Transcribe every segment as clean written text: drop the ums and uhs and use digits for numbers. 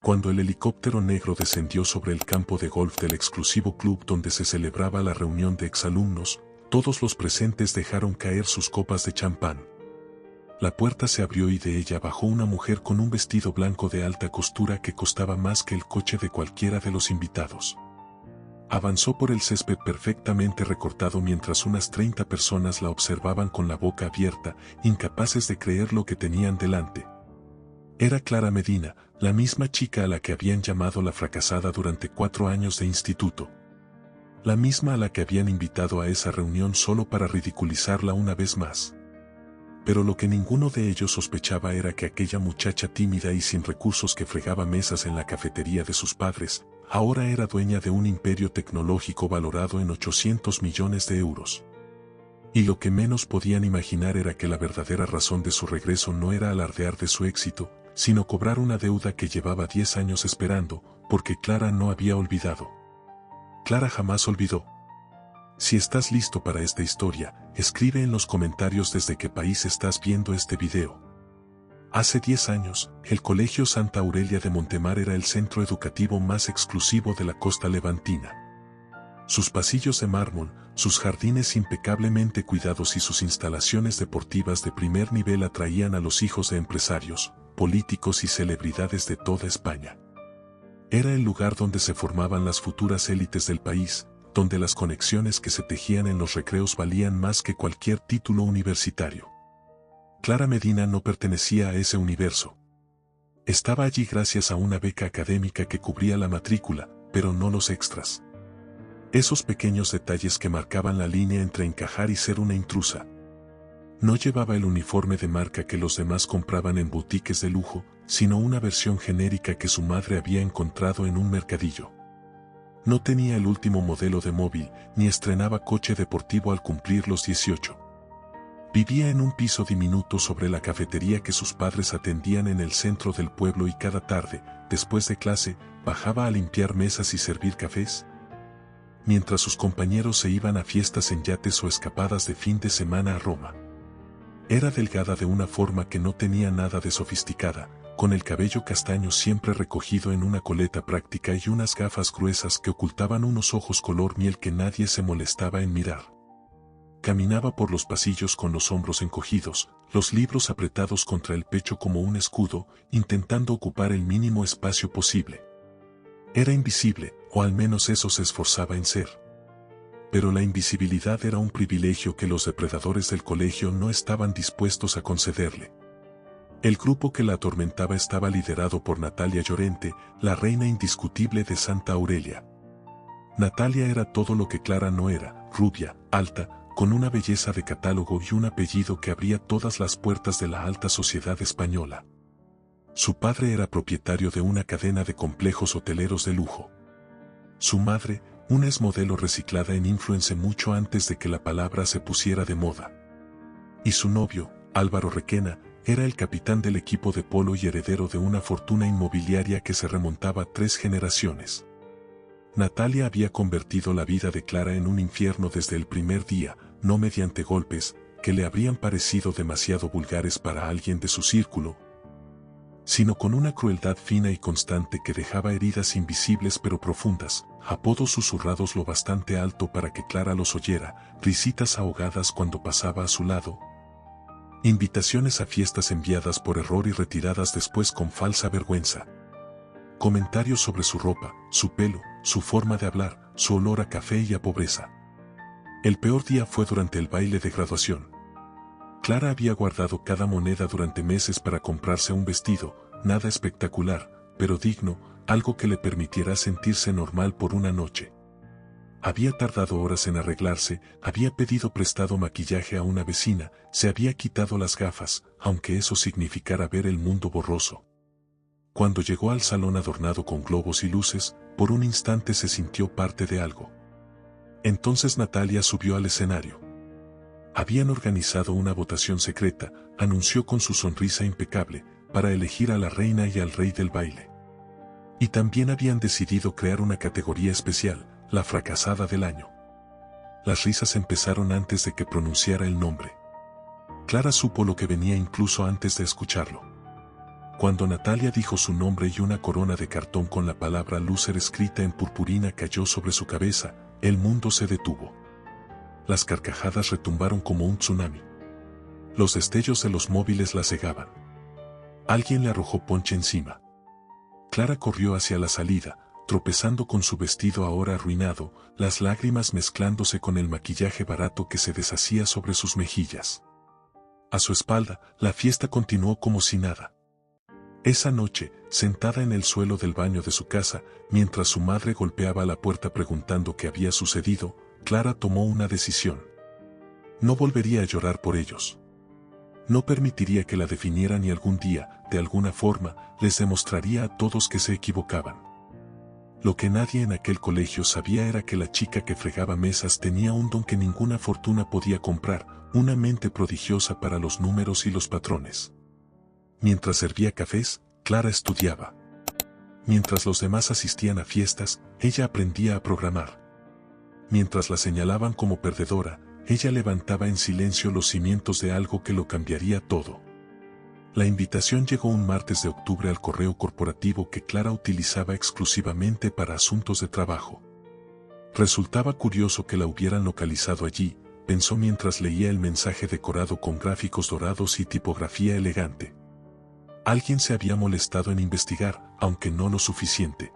Cuando el helicóptero negro descendió sobre el campo de golf del exclusivo club donde se celebraba la reunión de exalumnos, todos los presentes dejaron caer sus copas de champán. La puerta se abrió y de ella bajó una mujer con un vestido blanco de alta costura que costaba más que el coche de cualquiera de los invitados. Avanzó por el césped perfectamente recortado mientras unas 30 personas la observaban con la boca abierta, incapaces de creer lo que tenían delante. Era Clara Medina, la misma chica a la que habían llamado la fracasada durante 4 años de instituto. La misma a la que habían invitado a esa reunión solo para ridiculizarla una vez más. Pero lo que ninguno de ellos sospechaba era que aquella muchacha tímida y sin recursos que fregaba mesas en la cafetería de sus padres, ahora era dueña de un imperio tecnológico valorado en 800 millones de euros. Y lo que menos podían imaginar era que la verdadera razón de su regreso no era alardear de su éxito, sino cobrar una deuda que llevaba 10 años esperando, porque Clara no había olvidado. Clara jamás olvidó. Si estás listo para esta historia, escribe en los comentarios desde qué país estás viendo este video. Hace 10 años, el Colegio Santa Aurelia de Montemar era el centro educativo más exclusivo de la costa levantina. Sus pasillos de mármol, sus jardines impecablemente cuidados y sus instalaciones deportivas de primer nivel atraían a los hijos de empresarios, políticos y celebridades de toda España. Era el lugar donde se formaban las futuras élites del país, donde las conexiones que se tejían en los recreos valían más que cualquier título universitario. Clara Medina no pertenecía a ese universo. Estaba allí gracias a una beca académica que cubría la matrícula, pero no los extras. Esos pequeños detalles que marcaban la línea entre encajar y ser una intrusa. No llevaba el uniforme de marca que los demás compraban en boutiques de lujo, sino una versión genérica que su madre había encontrado en un mercadillo. No tenía el último modelo de móvil, ni estrenaba coche deportivo al cumplir los 18. Vivía en un piso diminuto sobre la cafetería que sus padres atendían en el centro del pueblo y cada tarde, después de clase, bajaba a limpiar mesas y servir cafés. Mientras sus compañeros se iban a fiestas en yates o escapadas de fin de semana a Roma. Era delgada de una forma que no tenía nada de sofisticada, con el cabello castaño siempre recogido en una coleta práctica y unas gafas gruesas que ocultaban unos ojos color miel que nadie se molestaba en mirar. Caminaba por los pasillos con los hombros encogidos, los libros apretados contra el pecho como un escudo, intentando ocupar el mínimo espacio posible. Era invisible, o al menos eso se esforzaba en ser. Pero la invisibilidad era un privilegio que los depredadores del colegio no estaban dispuestos a concederle. El grupo que la atormentaba estaba liderado por Natalia Llorente, la reina indiscutible de Santa Aurelia. Natalia era todo lo que Clara no era, rubia, alta, con una belleza de catálogo y un apellido que abría todas las puertas de la alta sociedad española. Su padre era propietario de una cadena de complejos hoteleros de lujo. Su madre, una exmodelo reciclada en influencer mucho antes de que la palabra se pusiera de moda. Y su novio, Álvaro Requena, era el capitán del equipo de polo y heredero de una fortuna inmobiliaria que se remontaba 3 generaciones. Natalia había convertido la vida de Clara en un infierno desde el primer día, no mediante golpes, que le habrían parecido demasiado vulgares para alguien de su círculo, sino con una crueldad fina y constante que dejaba heridas invisibles pero profundas, apodos susurrados lo bastante alto para que Clara los oyera, risitas ahogadas cuando pasaba a su lado, invitaciones a fiestas enviadas por error y retiradas después con falsa vergüenza, comentarios sobre su ropa, su pelo, su forma de hablar, su olor a café y a pobreza. El peor día fue durante el baile de graduación. Clara había guardado cada moneda durante meses para comprarse un vestido, nada espectacular, pero digno, algo que le permitiera sentirse normal por una noche. Había tardado horas en arreglarse, había pedido prestado maquillaje a una vecina, se había quitado las gafas, aunque eso significara ver el mundo borroso. Cuando llegó al salón adornado con globos y luces, por un instante se sintió parte de algo. Entonces Natalia subió al escenario. Habían organizado una votación secreta, anunció con su sonrisa impecable, para elegir a la reina y al rey del baile. Y también habían decidido crear una categoría especial, la fracasada del año. Las risas empezaron antes de que pronunciara el nombre. Clara supo lo que venía incluso antes de escucharlo. Cuando Natalia dijo su nombre y una corona de cartón con la palabra loser escrita en purpurina cayó sobre su cabeza, el mundo se detuvo. Las carcajadas retumbaron como un tsunami. Los destellos de los móviles la cegaban. Alguien le arrojó ponche encima. Clara corrió hacia la salida, tropezando con su vestido ahora arruinado, las lágrimas mezclándose con el maquillaje barato que se deshacía sobre sus mejillas. A su espalda, la fiesta continuó como si nada. Esa noche, sentada en el suelo del baño de su casa, mientras su madre golpeaba la puerta preguntando qué había sucedido, Clara tomó una decisión. No volvería a llorar por ellos. No permitiría que la definieran y algún día, de alguna forma, les demostraría a todos que se equivocaban. Lo que nadie en aquel colegio sabía era que la chica que fregaba mesas tenía un don que ninguna fortuna podía comprar, una mente prodigiosa para los números y los patrones. Mientras servía cafés, Clara estudiaba. Mientras los demás asistían a fiestas, ella aprendía a programar. Mientras la señalaban como perdedora, ella levantaba en silencio los cimientos de algo que lo cambiaría todo. La invitación llegó un martes de octubre al correo corporativo que Clara utilizaba exclusivamente para asuntos de trabajo. Resultaba curioso que la hubieran localizado allí, pensó mientras leía el mensaje decorado con gráficos dorados y tipografía elegante. Alguien se había molestado en investigar, aunque no lo suficiente.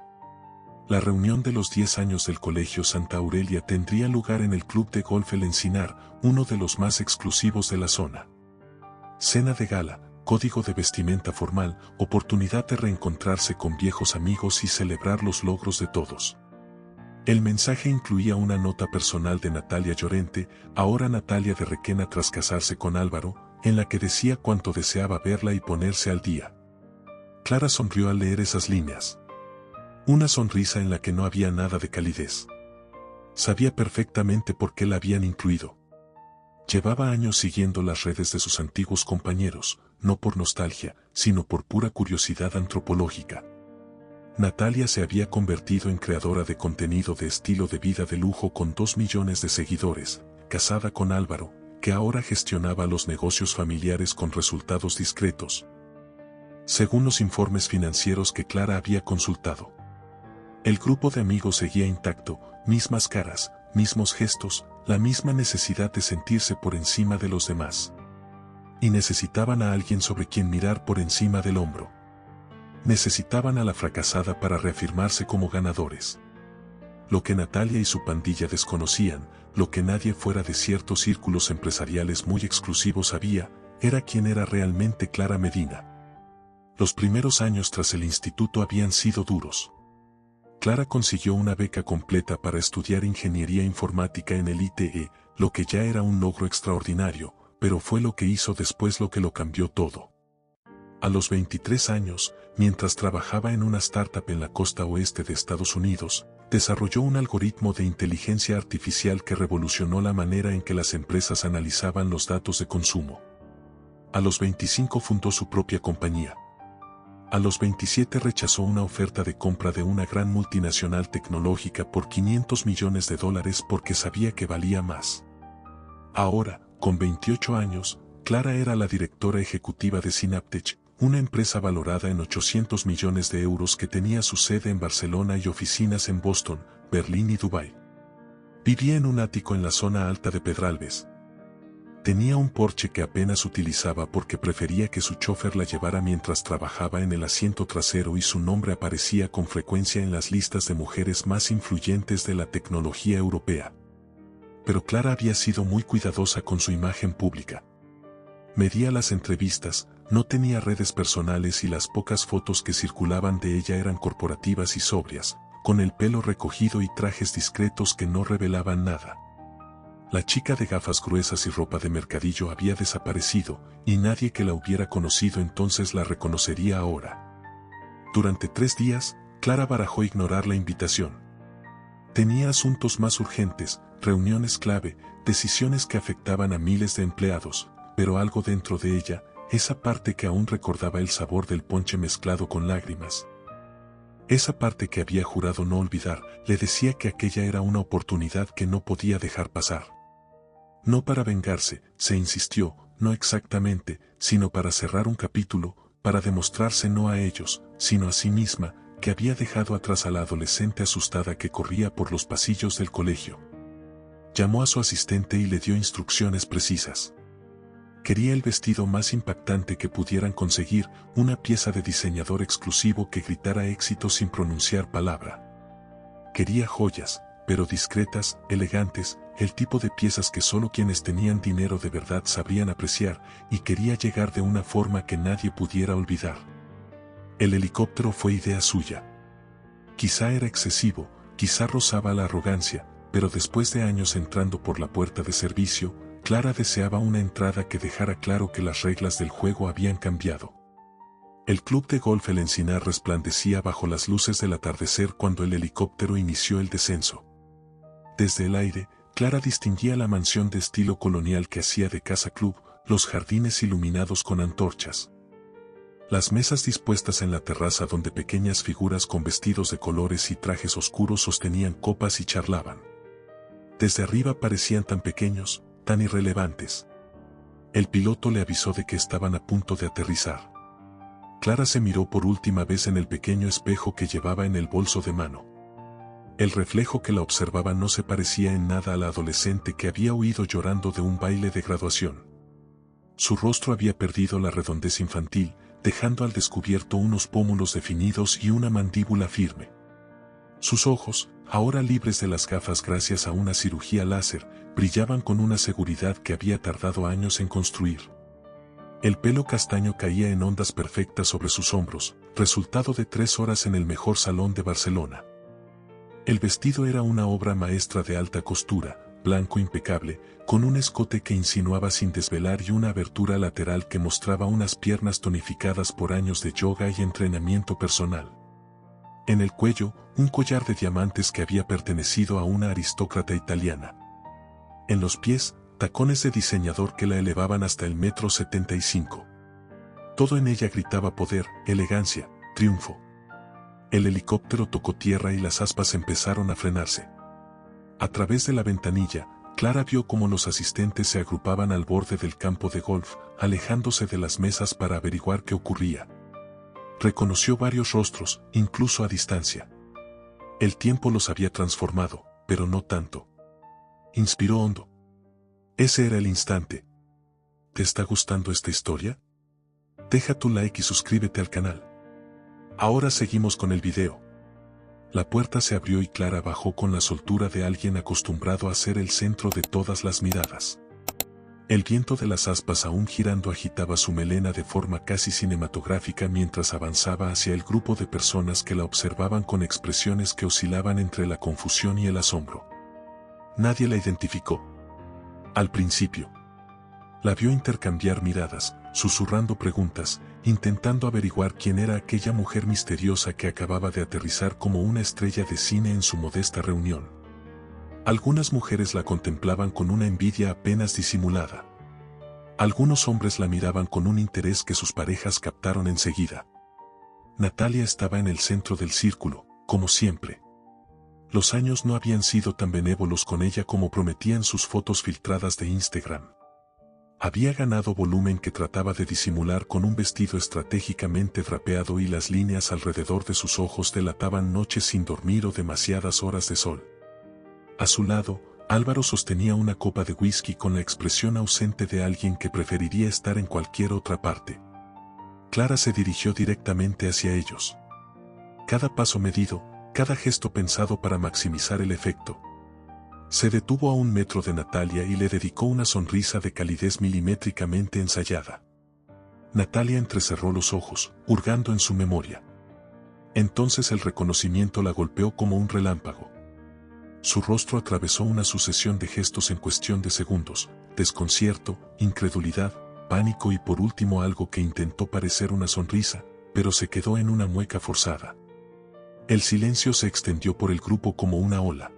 La reunión de los 10 años del Colegio Santa Aurelia tendría lugar en el Club de Golf El Encinar, uno de los más exclusivos de la zona. Cena de gala, código de vestimenta formal, oportunidad de reencontrarse con viejos amigos y celebrar los logros de todos. El mensaje incluía una nota personal de Natalia Llorente, ahora Natalia de Requena tras casarse con Álvaro, en la que decía cuánto deseaba verla y ponerse al día. Clara sonrió al leer esas líneas. Una sonrisa en la que no había nada de calidez. Sabía perfectamente por qué la habían incluido. Llevaba años siguiendo las redes de sus antiguos compañeros, no por nostalgia, sino por pura curiosidad antropológica. Natalia se había convertido en creadora de contenido de estilo de vida de lujo con 2 millones de seguidores, casada con Álvaro, que ahora gestionaba los negocios familiares con resultados discretos, según los informes financieros que Clara había consultado. El grupo de amigos seguía intacto, mismas caras, mismos gestos, la misma necesidad de sentirse por encima de los demás. Y necesitaban a alguien sobre quien mirar por encima del hombro. Necesitaban a la fracasada para reafirmarse como ganadores. Lo que Natalia y su pandilla desconocían, lo que nadie fuera de ciertos círculos empresariales muy exclusivos sabía, era quién era realmente Clara Medina. Los primeros años tras el instituto habían sido duros. Clara consiguió una beca completa para estudiar ingeniería informática en el ITE, lo que ya era un logro extraordinario, pero fue lo que hizo después lo que lo cambió todo. A los 23 años, mientras trabajaba en una startup en la costa oeste de Estados Unidos, desarrolló un algoritmo de inteligencia artificial que revolucionó la manera en que las empresas analizaban los datos de consumo. A los 25 fundó su propia compañía. A los 27 rechazó una oferta de compra de una gran multinacional tecnológica por $500 millones porque sabía que valía más. Ahora, con 28 años, Clara era la directora ejecutiva de Synaptech, una empresa valorada en 800 millones de euros que tenía su sede en Barcelona y oficinas en Boston, Berlín y Dubái. Vivía en un ático en la zona alta de Pedralbes. Tenía un Porsche que apenas utilizaba porque prefería que su chofer la llevara mientras trabajaba en el asiento trasero y su nombre aparecía con frecuencia en las listas de mujeres más influyentes de la tecnología europea. Pero Clara había sido muy cuidadosa con su imagen pública. Medía las entrevistas, no tenía redes personales y las pocas fotos que circulaban de ella eran corporativas y sobrias, con el pelo recogido y trajes discretos que no revelaban nada. La chica de gafas gruesas y ropa de mercadillo había desaparecido, y nadie que la hubiera conocido entonces la reconocería ahora. Durante 3 días, Clara barajó ignorar la invitación. Tenía asuntos más urgentes, reuniones clave, decisiones que afectaban a miles de empleados, pero algo dentro de ella, esa parte que aún recordaba el sabor del ponche mezclado con lágrimas, esa parte que había jurado no olvidar, le decía que aquella era una oportunidad que no podía dejar pasar. No para vengarse, se insistió, no exactamente, sino para cerrar un capítulo, para demostrarse no a ellos, sino a sí misma, que había dejado atrás a la adolescente asustada que corría por los pasillos del colegio. Llamó a su asistente y le dio instrucciones precisas. Quería el vestido más impactante que pudieran conseguir, una pieza de diseñador exclusivo que gritara éxito sin pronunciar palabra. Quería joyas, pero discretas, elegantes, el tipo de piezas que solo quienes tenían dinero de verdad sabrían apreciar, y quería llegar de una forma que nadie pudiera olvidar. El helicóptero fue idea suya. Quizá era excesivo, quizá rozaba la arrogancia, pero después de años entrando por la puerta de servicio, Clara deseaba una entrada que dejara claro que las reglas del juego habían cambiado. El club de golf El Encinar resplandecía bajo las luces del atardecer cuando el helicóptero inició el descenso. Desde el aire, Clara distinguía la mansión de estilo colonial que hacía de casa club, los jardines iluminados con antorchas. Las mesas dispuestas en la terraza donde pequeñas figuras con vestidos de colores y trajes oscuros sostenían copas y charlaban. Desde arriba parecían tan pequeños, tan irrelevantes. El piloto le avisó de que estaban a punto de aterrizar. Clara se miró por última vez en el pequeño espejo que llevaba en el bolso de mano. El reflejo que la observaba no se parecía en nada a la adolescente que había huido llorando de un baile de graduación. Su rostro había perdido la redondez infantil, dejando al descubierto unos pómulos definidos y una mandíbula firme. Sus ojos, ahora libres de las gafas gracias a una cirugía láser, brillaban con una seguridad que había tardado años en construir. El pelo castaño caía en ondas perfectas sobre sus hombros, resultado de 3 horas en el mejor salón de Barcelona. El vestido era una obra maestra de alta costura, blanco impecable, con un escote que insinuaba sin desvelar y una abertura lateral que mostraba unas piernas tonificadas por años de yoga y entrenamiento personal. En el cuello, un collar de diamantes que había pertenecido a una aristócrata italiana. En los pies, tacones de diseñador que la elevaban hasta el 1,75 m. Todo en ella gritaba poder, elegancia, triunfo. El helicóptero tocó tierra y las aspas empezaron a frenarse. A través de la ventanilla, Clara vio cómo los asistentes se agrupaban al borde del campo de golf, alejándose de las mesas para averiguar qué ocurría. Reconoció varios rostros, incluso a distancia. El tiempo los había transformado, pero no tanto. Inspiró hondo. Ese era el instante. ¿Te está gustando esta historia? Deja tu like y suscríbete al canal. Ahora seguimos con el video. La puerta se abrió y Clara bajó con la soltura de alguien acostumbrado a ser el centro de todas las miradas. El viento de las aspas aún girando agitaba su melena de forma casi cinematográfica mientras avanzaba hacia el grupo de personas que la observaban con expresiones que oscilaban entre la confusión y el asombro. Nadie la identificó. Al principio. La vio intercambiar miradas, susurrando preguntas, intentando averiguar quién era aquella mujer misteriosa que acababa de aterrizar como una estrella de cine en su modesta reunión. Algunas mujeres la contemplaban con una envidia apenas disimulada. Algunos hombres la miraban con un interés que sus parejas captaron enseguida. Natalia estaba en el centro del círculo, como siempre. Los años no habían sido tan benévolos con ella como prometían sus fotos filtradas de Instagram. Había ganado volumen que trataba de disimular con un vestido estratégicamente drapeado y las líneas alrededor de sus ojos delataban noches sin dormir o demasiadas horas de sol. A su lado, Álvaro sostenía una copa de whisky con la expresión ausente de alguien que preferiría estar en cualquier otra parte. Clara se dirigió directamente hacia ellos. Cada paso medido, cada gesto pensado para maximizar el efecto. Se detuvo a 1 metro de Natalia y le dedicó una sonrisa de calidez milimétricamente ensayada. Natalia entrecerró los ojos, hurgando en su memoria. Entonces el reconocimiento la golpeó como un relámpago. Su rostro atravesó una sucesión de gestos en cuestión de segundos, desconcierto, incredulidad, pánico y por último algo que intentó parecer una sonrisa, pero se quedó en una mueca forzada. El silencio se extendió por el grupo como una ola.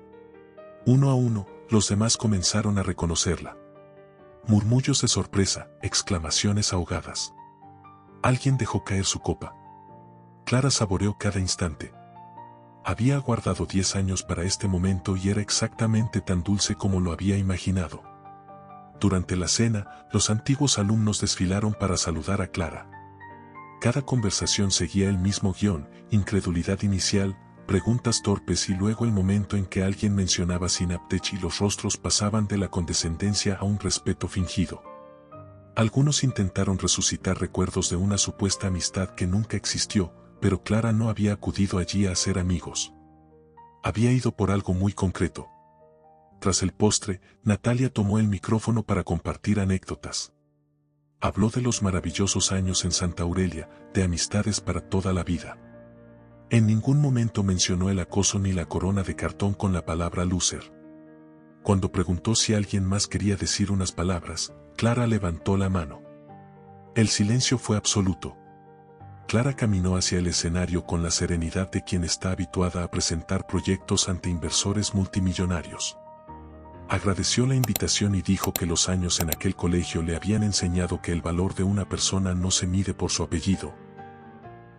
Uno a uno, los demás comenzaron a reconocerla. Murmullos de sorpresa, exclamaciones ahogadas. Alguien dejó caer su copa. Clara saboreó cada instante. Había aguardado 10 años para este momento y era exactamente tan dulce como lo había imaginado. Durante la cena, los antiguos alumnos desfilaron para saludar a Clara. Cada conversación seguía el mismo guión: incredulidad inicial, preguntas torpes y luego el momento en que alguien mencionaba Synaptech y los rostros pasaban de la condescendencia a un respeto fingido. Algunos intentaron resucitar recuerdos de una supuesta amistad que nunca existió, pero Clara no había acudido allí a hacer amigos. Había ido por algo muy concreto. Tras el postre, Natalia tomó el micrófono para compartir anécdotas. Habló de los maravillosos años en Santa Aurelia, de amistades para toda la vida. En ningún momento mencionó el acoso ni la corona de cartón con la palabra loser. Cuando preguntó si alguien más quería decir unas palabras, Clara levantó la mano. El silencio fue absoluto. Clara caminó hacia el escenario con la serenidad de quien está habituada a presentar proyectos ante inversores multimillonarios. Agradeció la invitación y dijo que los años en aquel colegio le habían enseñado que el valor de una persona no se mide por su apellido,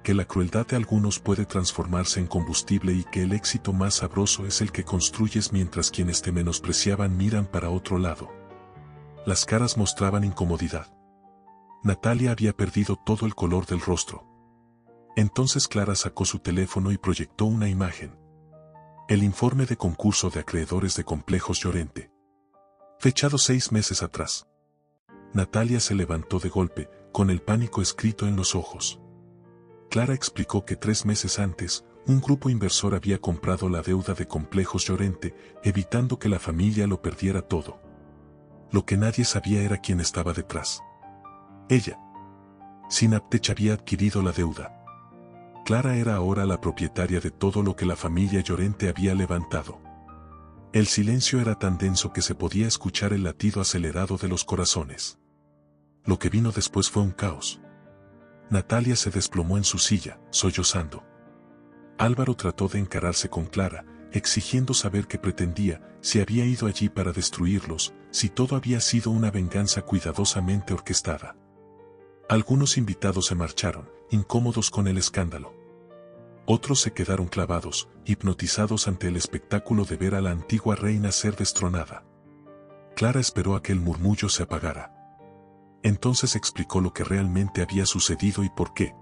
que la crueldad de algunos puede transformarse en combustible y que el éxito más sabroso es el que construyes mientras quienes te menospreciaban miran para otro lado. Las caras mostraban incomodidad. Natalia había perdido todo el color del rostro. Entonces Clara sacó su teléfono y proyectó una imagen. El informe de concurso de acreedores de Complejos Llorente. Fechado 6 meses atrás. Natalia se levantó de golpe, con el pánico escrito en los ojos. Clara explicó que 3 meses antes, un grupo inversor había comprado la deuda de Complejos Llorente, evitando que la familia lo perdiera todo. Lo que nadie sabía era quién estaba detrás. Ella. Synaptech había adquirido la deuda. Clara era ahora la propietaria de todo lo que la familia Llorente había levantado. El silencio era tan denso que se podía escuchar el latido acelerado de los corazones. Lo que vino después fue un caos. Natalia se desplomó en su silla, sollozando. Álvaro trató de encararse con Clara, exigiendo saber qué pretendía, si había ido allí para destruirlos, si todo había sido una venganza cuidadosamente orquestada. Algunos invitados se marcharon, incómodos con el escándalo. Otros se quedaron clavados, hipnotizados ante el espectáculo de ver a la antigua reina ser destronada. Clara esperó a que el murmullo se apagara. Entonces explicó lo que realmente había sucedido y por qué.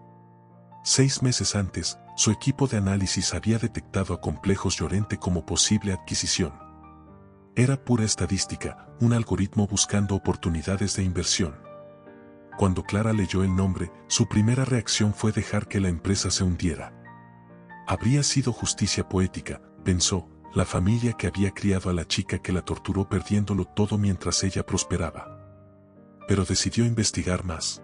6 meses antes, su equipo de análisis había detectado a Complejos Llorente como posible adquisición. Era pura estadística, un algoritmo buscando oportunidades de inversión. Cuando Clara leyó el nombre, su primera reacción fue dejar que la empresa se hundiera. Habría sido justicia poética, pensó, la familia que había criado a la chica que la torturó perdiéndolo todo mientras ella prosperaba. Pero decidió investigar más.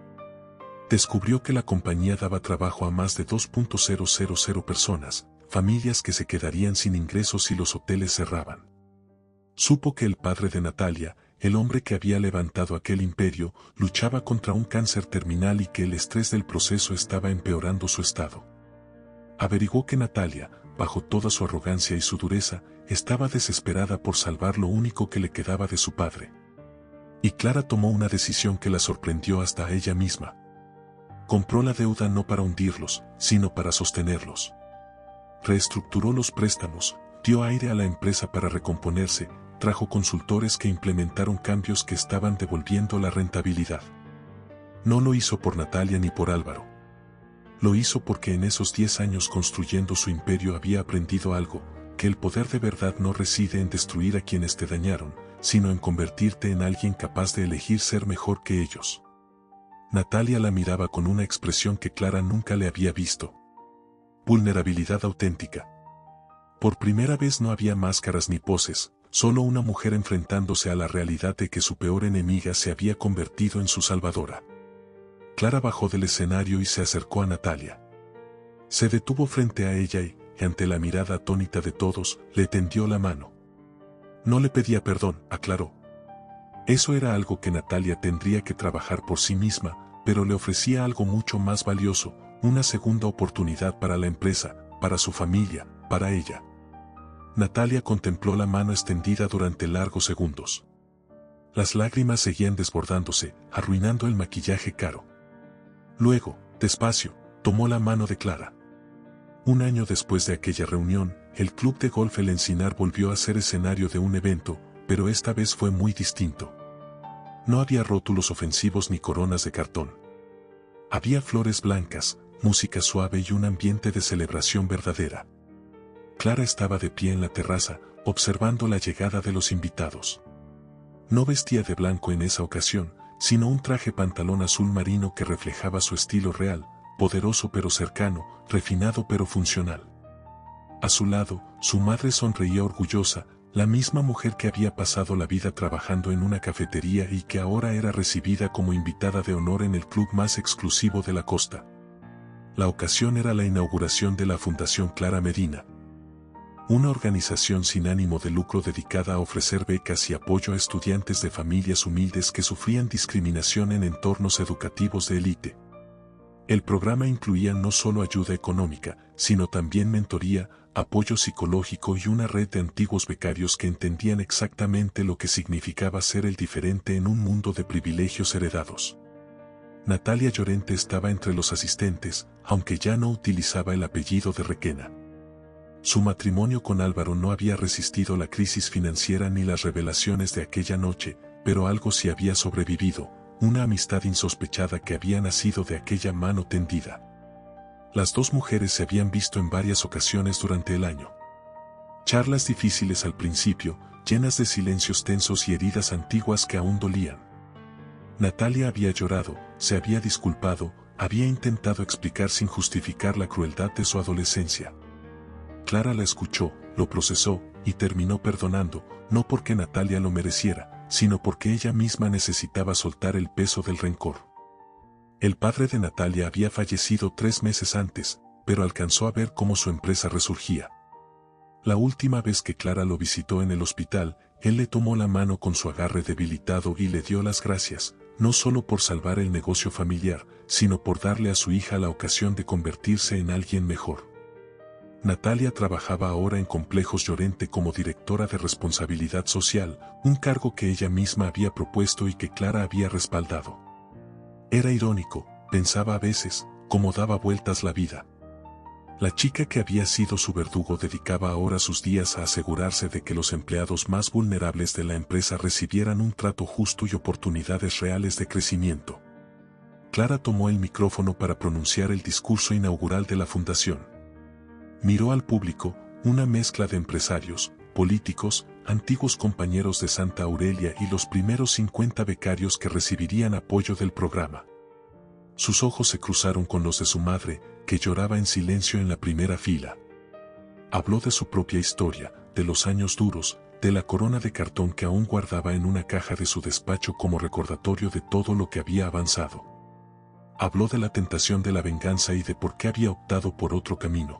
Descubrió que la compañía daba trabajo a más de 2.000 personas, familias que se quedarían sin ingresos si los hoteles cerraban. Supo que el padre de Natalia, el hombre que había levantado aquel imperio, luchaba contra un cáncer terminal y que el estrés del proceso estaba empeorando su estado. Averiguó que Natalia, bajo toda su arrogancia y su dureza, estaba desesperada por salvar lo único que le quedaba de su padre. Y Clara tomó una decisión que la sorprendió hasta a ella misma. Compró la deuda no para hundirlos, sino para sostenerlos. Reestructuró los préstamos, dio aire a la empresa para recomponerse, trajo consultores que implementaron cambios que estaban devolviendo la rentabilidad. No lo hizo por Natalia ni por Álvaro. Lo hizo porque en esos 10 años construyendo su imperio había aprendido algo, que el poder de verdad no reside en destruir a quienes te dañaron, sino en convertirte en alguien capaz de elegir ser mejor que ellos. Natalia la miraba con una expresión que Clara nunca le había visto. Vulnerabilidad auténtica. Por primera vez no había máscaras ni poses, solo una mujer enfrentándose a la realidad de que su peor enemiga se había convertido en su salvadora. Clara bajó del escenario y se acercó a Natalia. Se detuvo frente a ella y, ante la mirada atónita de todos, le tendió la mano. No le pedía perdón, aclaró. Eso era algo que Natalia tendría que trabajar por sí misma, pero le ofrecía algo mucho más valioso, una segunda oportunidad para la empresa, para su familia, para ella. Natalia contempló la mano extendida durante largos segundos. Las lágrimas seguían desbordándose, arruinando el maquillaje caro. Luego, despacio, tomó la mano de Clara. Un año después de aquella reunión, el club de golf El Encinar volvió a ser escenario de un evento, pero esta vez fue muy distinto. No había rótulos ofensivos ni coronas de cartón. Había flores blancas, música suave y un ambiente de celebración verdadera. Clara estaba de pie en la terraza, observando la llegada de los invitados. No vestía de blanco en esa ocasión, sino un traje pantalón azul marino que reflejaba su estilo real, poderoso pero cercano, refinado pero funcional. A su lado, su madre sonreía orgullosa, la misma mujer que había pasado la vida trabajando en una cafetería y que ahora era recibida como invitada de honor en el club más exclusivo de la costa. La ocasión era la inauguración de la Fundación Clara Medina, una organización sin ánimo de lucro dedicada a ofrecer becas y apoyo a estudiantes de familias humildes que sufrían discriminación en entornos educativos de élite. El programa incluía no solo ayuda económica, sino también mentoría, apoyo psicológico y una red de antiguos becarios que entendían exactamente lo que significaba ser el diferente en un mundo de privilegios heredados. Natalia Llorente estaba entre los asistentes, aunque ya no utilizaba el apellido de Requena. Su matrimonio con Álvaro no había resistido la crisis financiera ni las revelaciones de aquella noche, pero algo sí había sobrevivido, una amistad insospechada que había nacido de aquella mano tendida. Las dos mujeres se habían visto en varias ocasiones durante el año. Charlas difíciles al principio, llenas de silencios tensos y heridas antiguas que aún dolían. Natalia había llorado, se había disculpado, había intentado explicar sin justificar la crueldad de su adolescencia. Clara la escuchó, lo procesó, y terminó perdonando, no porque Natalia lo mereciera, sino porque ella misma necesitaba soltar el peso del rencor. El padre de Natalia había fallecido 3 meses antes, pero alcanzó a ver cómo su empresa resurgía. La última vez que Clara lo visitó en el hospital, él le tomó la mano con su agarre debilitado y le dio las gracias, no solo por salvar el negocio familiar, sino por darle a su hija la ocasión de convertirse en alguien mejor. Natalia trabajaba ahora en Complejos Llorente como directora de responsabilidad social, un cargo que ella misma había propuesto y que Clara había respaldado. Era irónico, pensaba a veces, cómo daba vueltas la vida. La chica que había sido su verdugo dedicaba ahora sus días a asegurarse de que los empleados más vulnerables de la empresa recibieran un trato justo y oportunidades reales de crecimiento. Clara tomó el micrófono para pronunciar el discurso inaugural de la fundación. Miró al público, una mezcla de empresarios, políticos, antiguos compañeros de Santa Aurelia y los primeros 50 becarios que recibirían apoyo del programa. Sus ojos se cruzaron con los de su madre, que lloraba en silencio en la primera fila. Habló de su propia historia, de los años duros, de la corona de cartón que aún guardaba en una caja de su despacho como recordatorio de todo lo que había avanzado. Habló de la tentación de la venganza y de por qué había optado por otro camino.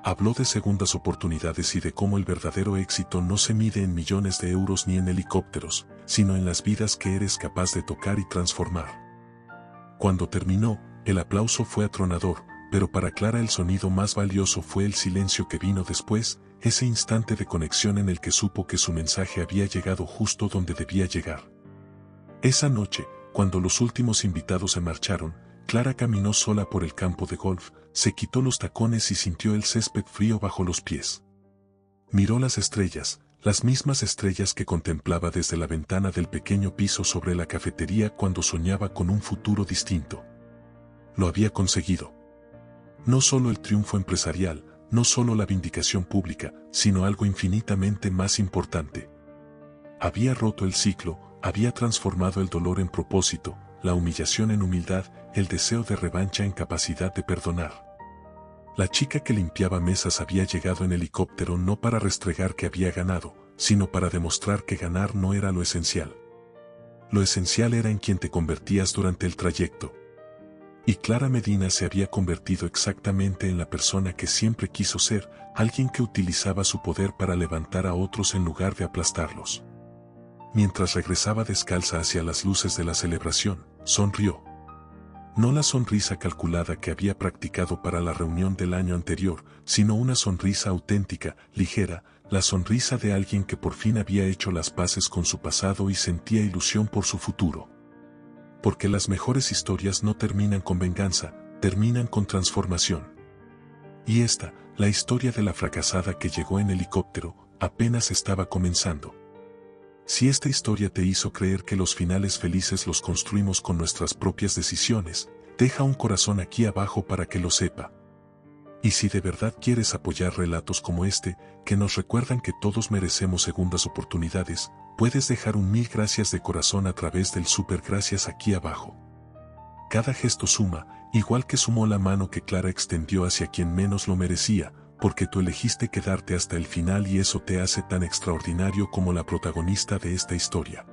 Habló de segundas oportunidades y de cómo el verdadero éxito no se mide en millones de euros ni en helicópteros, sino en las vidas que eres capaz de tocar y transformar. Cuando terminó, el aplauso fue atronador, pero para Clara el sonido más valioso fue el silencio que vino después, ese instante de conexión en el que supo que su mensaje había llegado justo donde debía llegar. Esa noche, cuando los últimos invitados se marcharon, Clara caminó sola por el campo de golf, se quitó los tacones y sintió el césped frío bajo los pies. Miró las estrellas, las mismas estrellas que contemplaba desde la ventana del pequeño piso sobre la cafetería cuando soñaba con un futuro distinto. Lo había conseguido. No solo el triunfo empresarial, no solo la vindicación pública, sino algo infinitamente más importante. Había roto el ciclo, había transformado el dolor en propósito, la humillación en humildad, el deseo de revancha en capacidad de perdonar. La chica que limpiaba mesas había llegado en helicóptero no para restregar que había ganado, sino para demostrar que ganar no era lo esencial. Lo esencial era en quien te convertías durante el trayecto. Y Clara Medina se había convertido exactamente en la persona que siempre quiso ser, alguien que utilizaba su poder para levantar a otros en lugar de aplastarlos. Mientras regresaba descalza hacia las luces de la celebración, sonrió. No la sonrisa calculada que había practicado para la reunión del año anterior, sino una sonrisa auténtica, ligera, la sonrisa de alguien que por fin había hecho las paces con su pasado y sentía ilusión por su futuro. Porque las mejores historias no terminan con venganza, terminan con transformación. Y esta, la historia de la fracasada que llegó en helicóptero, apenas estaba comenzando. Si esta historia te hizo creer que los finales felices los construimos con nuestras propias decisiones, deja un corazón aquí abajo para que lo sepa. Y si de verdad quieres apoyar relatos como este, que nos recuerdan que todos merecemos segundas oportunidades, puedes dejar un 1000 gracias de corazón a través del super gracias aquí abajo. Cada gesto suma, igual que sumó la mano que Clara extendió hacia quien menos lo merecía, porque tú elegiste quedarte hasta el final y eso te hace tan extraordinario como la protagonista de esta historia.